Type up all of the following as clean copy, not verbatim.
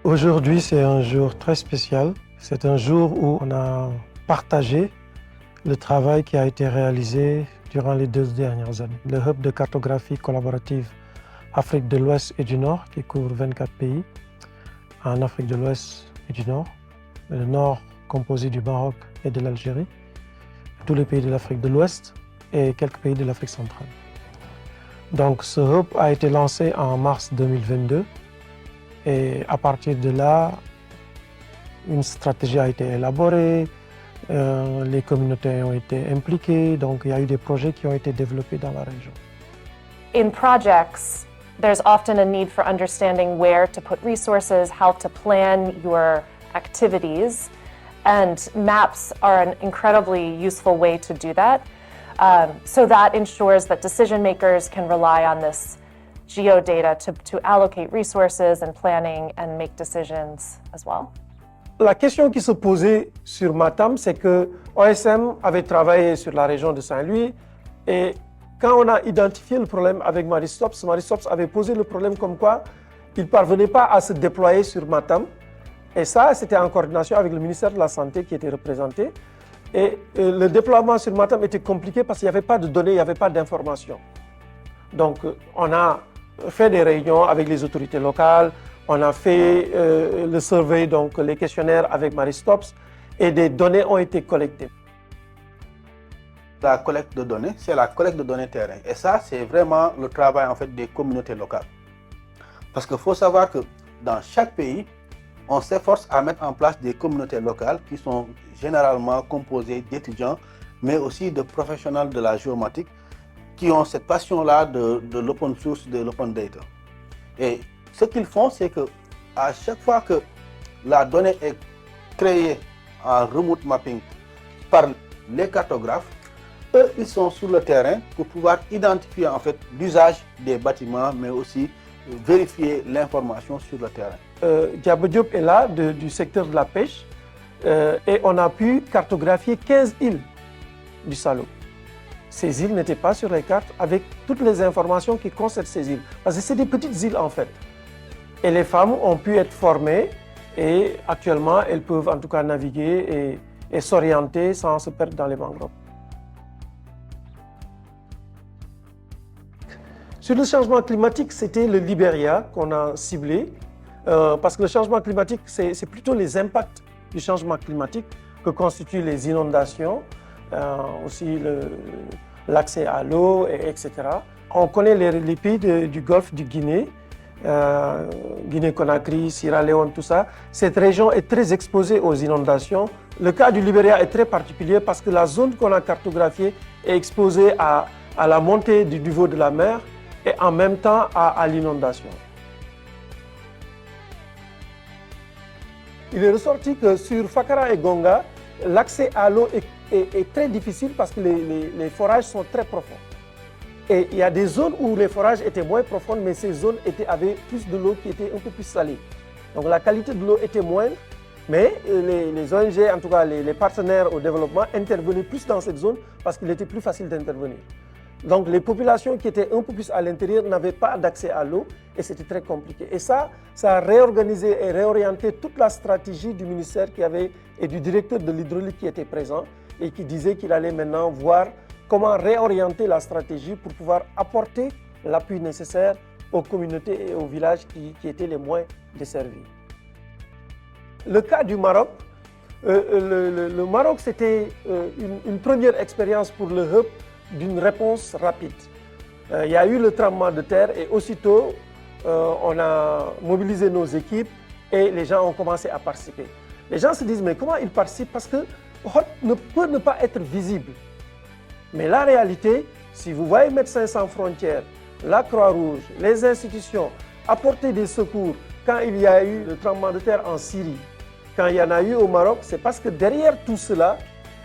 Aujourd'hui, c'est un jour très spécial. C'est un jour où on a partagé le travail qui a été réalisé durant les 2 dernières années. Le hub de cartographie collaborative Afrique de l'Ouest et du Nord, qui couvre 24 pays en Afrique de l'Ouest et du Nord. Le Nord composé du Maroc et de l'Algérie, tous les pays de l'Afrique de l'Ouest et quelques pays de l'Afrique centrale. Donc ce hub a été lancé en mars 2022 et à partir de là, une stratégie a été élaborée, les communautés ont été impliquées, donc il y a eu des projets qui ont été développés dans la région. In projects, there's often a need for understanding where to put resources, how to plan your activities, and maps are an incredibly useful way to do that. So that ensures that decision makers can rely on this geodata to allocate resources and planning and make decisions as well. La question qui se posait sur Matam, c'est que OSM avait travaillé sur la région de Saint-Louis et quand on a identifié le problème avec Maristops, Maristops avait posé le problème comme quoi il ne parvenait pas à se déployer sur Matam. Et ça, c'était en coordination avec le ministère de la Santé qui était représenté. Et le déploiement sur Matam était compliqué parce qu'il n'y avait pas de données, il n'y avait pas d'informations. Donc, on a fait des réunions avec les autorités locales, on a fait le survey, donc les questionnaires avec Maristops, et des données ont été collectées. La collecte de données, c'est la collecte de données terrain. Et ça, c'est vraiment le travail en fait des communautés locales. Parce qu'il faut savoir que dans chaque pays, on s'efforce à mettre en place des communautés locales qui sont généralement composées d'étudiants, mais aussi de professionnels de la géomatique qui ont cette passion-là de l'open source, de l'open data. Et ce qu'ils font, c'est qu'à chaque fois que la donnée est créée en remote mapping par les cartographes, eux, ils sont sur le terrain pour pouvoir identifier en fait l'usage des bâtiments, mais aussi vérifier l'information sur le terrain. Diabo Diop est là du secteur de la pêche et on a pu cartographier 15 îles du Salo. Ces îles n'étaient pas sur les cartes avec toutes les informations qui concernent ces îles. Parce que c'est des petites îles en fait. Et les femmes ont pu être formées et actuellement elles peuvent en tout cas naviguer et s'orienter sans se perdre dans les mangroves. Sur le changement climatique, c'était le Libéria qu'on a ciblé parce que le changement climatique, c'est plutôt les impacts du changement climatique que constituent les inondations, aussi l'accès à l'eau, etc. On connaît les pays du Golfe du Guinée, Guinée-Conakry, Sierra Leone, tout ça. Cette région est très exposée aux inondations. Le cas du Libéria est très particulier parce que la zone qu'on a cartographiée est exposée à la montée du niveau de la mer et en même temps à l'inondation. Il est ressorti que sur Fakara et Gonga, l'accès à l'eau est très difficile parce que les forages sont très profonds. Et il y a des zones où les forages étaient moins profonds, mais ces zones avaient plus de l'eau qui était un peu plus salée. Donc la qualité de l'eau était moindre, mais les ONG, en tout cas les partenaires au développement, intervenaient plus dans cette zone parce qu'il était plus facile d'intervenir. Donc les populations qui étaient un peu plus à l'intérieur n'avaient pas d'accès à l'eau et c'était très compliqué. Et ça a réorganisé et réorienté toute la stratégie du ministère et du directeur de l'hydraulique qui était présent et qui disait qu'il allait maintenant voir comment réorienter la stratégie pour pouvoir apporter l'appui nécessaire aux communautés et aux villages qui étaient les moins desservis. Le cas du Maroc, le Maroc c'était une première expérience pour le hub d'une réponse rapide. Il y a eu le tremblement de terre et aussitôt on a mobilisé nos équipes et les gens ont commencé à participer. Les gens se disent mais comment ils participent parce que Hot ne peut ne pas être visible. Mais la réalité, si vous voyez Médecins sans frontières, la Croix-Rouge, les institutions apporter des secours quand il y a eu le tremblement de terre en Syrie, quand il y en a eu au Maroc, c'est parce que derrière tout cela,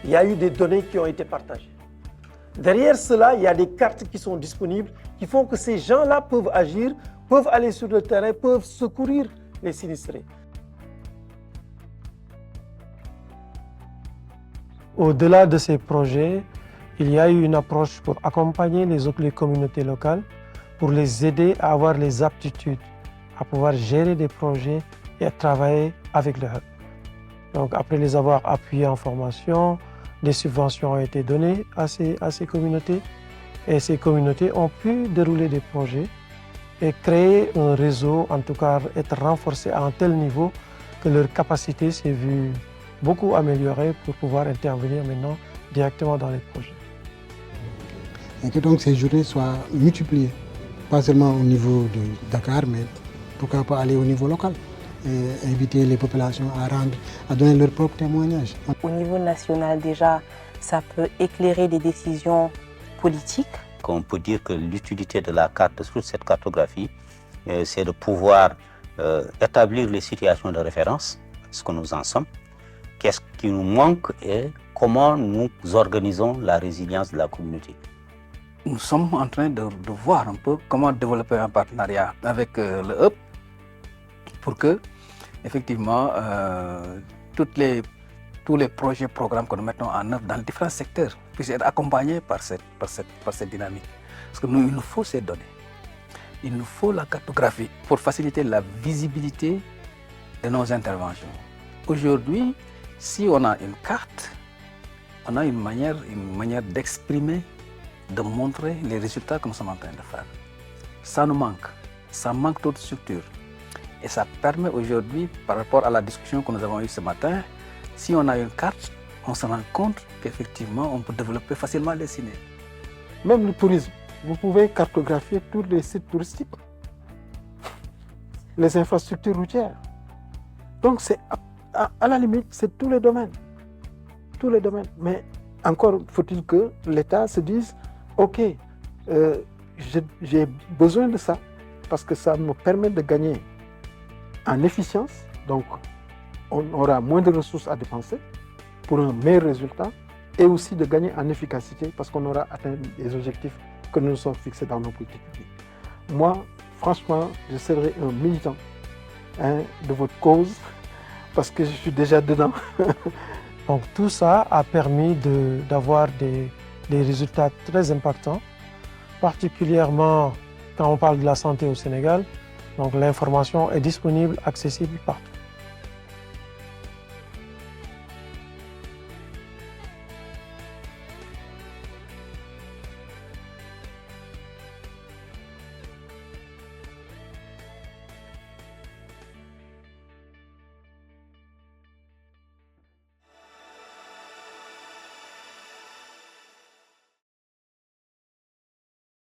il y a eu des données qui ont été partagées. Derrière cela, il y a des cartes qui sont disponibles qui font que ces gens-là peuvent agir, peuvent aller sur le terrain, peuvent secourir les sinistrés. Au-delà de ces projets, il y a eu une approche pour accompagner les communautés locales, pour les aider à avoir les aptitudes, à pouvoir gérer des projets et travailler avec le hub. Donc après les avoir appuyés en formation, des subventions ont été données à ces communautés et ces communautés ont pu dérouler des projets et créer un réseau, en tout cas être renforcé à un tel niveau que leur capacité s'est vue beaucoup améliorée pour pouvoir intervenir maintenant directement dans les projets. Et que donc ces journées soient multipliées, pas seulement au niveau de Dakar, mais pourquoi pas aller au niveau local et inviter les populations à donner leur propre témoignage. Au niveau national déjà, ça peut éclairer des décisions politiques. On peut dire que l'utilité de la carte sur cette cartographie, c'est de pouvoir établir les situations de référence, ce que nous en sommes, qu'est-ce qui nous manque et comment nous organisons la résilience de la communauté. Nous sommes en train de voir un peu comment développer un partenariat avec le hub pour que, effectivement, tous les projets, programmes que nous mettons en œuvre dans les différents secteurs puissent être accompagnés par cette dynamique. Parce que il nous faut ces données. Il nous faut la cartographie pour faciliter la visibilité de nos interventions. Aujourd'hui, si on a une carte, on a une manière d'exprimer, de montrer les résultats que nous sommes en train de faire. Ça nous manque. Ça manque d'autres structures. Et ça permet aujourd'hui, par rapport à la discussion que nous avons eue ce matin, si on a une carte, on se rend compte qu'effectivement, on peut développer facilement les synergies. Même le tourisme, vous pouvez cartographier tous les sites touristiques, les infrastructures routières. Donc, c'est à la limite, c'est tous les domaines. Tous les domaines. Mais encore faut-il que l'État se dise, OK, j'ai besoin de ça parce que ça me permet de gagner en efficience. Donc, on aura moins de ressources à dépenser pour un meilleur résultat et aussi de gagner en efficacité parce qu'on aura atteint des objectifs que nous nous sommes fixés dans nos politiques publiques. Moi, franchement, je serai un militant de votre cause parce que je suis déjà dedans. Donc tout ça a permis d'avoir des résultats très impactants, particulièrement quand on parle de la santé au Sénégal. Donc l'information est disponible, accessible partout.